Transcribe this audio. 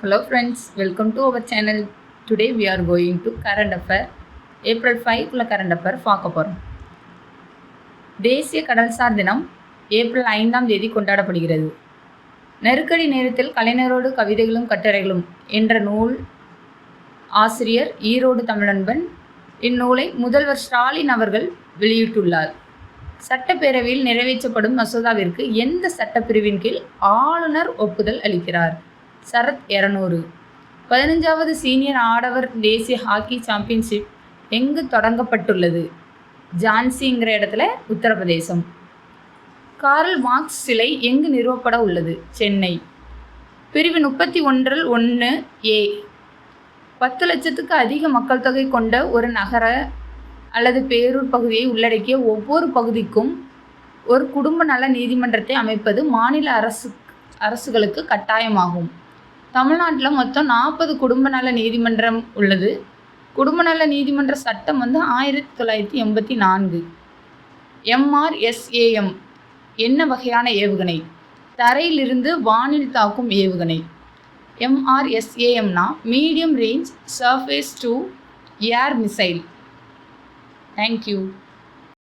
Hello friends, welcome to our channel. Today we are going to current affair. April 5 உள்ள current affair பார்க்க போகிறோம். தேசிய கடல்சார் தினம் ஏப்ரல் 5ஆம் தேதி கொண்டாடப்படுகிறது. நெருக்கடி நேரத்தில் கலைஞரோடு கவிதைகளும் கட்டுரைகளும் என்ற நூல் ஆசிரியர் ஈரோடு தமிழன்பன். இந்நூலை முதல்வர் ஸ்டாலின் அவர்கள் வெளியிட்டுள்ளார். சட்டப்பேரவையில் நிறைவேற்றப்படும் மசோதாவிற்கு எந்த சட்டப்பிரிவின் கீழ் ஆளுநர் ஒப்புதல் அளிக்கிறார்? சரத் 200. 15வது சீனியர் ஆடவர் தேசிய ஹாக்கி சாம்பியன்ஷிப் எங்கு தொடங்கப்பட்டுள்ளது? ஜான்சிங்கிற இடத்துல உத்தரப்பிரதேசம். கார்ல் மார்க்ஸ் சிலை எங்கு நிறுவப்பட உள்ளது? சென்னை. பிரிவு 31(1)A 10 லட்சத்துக்கு அதிக மக்கள் தொகை கொண்ட ஒரு நகர அல்லது பேரூர் பகுதியை உள்ளடக்கிய ஒவ்வொரு பகுதிக்கும் ஒரு குடும்ப நல நீதிமன்றத்தை அமைப்பது மாநில அரசுகளுக்கு கட்டாயமாகும். தமிழ்நாட்டில் மொத்தம் 40 குடும்ப நல நீதிமன்றம் உள்ளது. குடும்ப நல நீதிமன்ற சட்டம் 1984. MRSAM என்ன வகையான ஏவுகணை? தரையிலிருந்து வானில் தாக்கும் ஏவுகணை. MRSAMனா medium range surface to air missile. Thank you.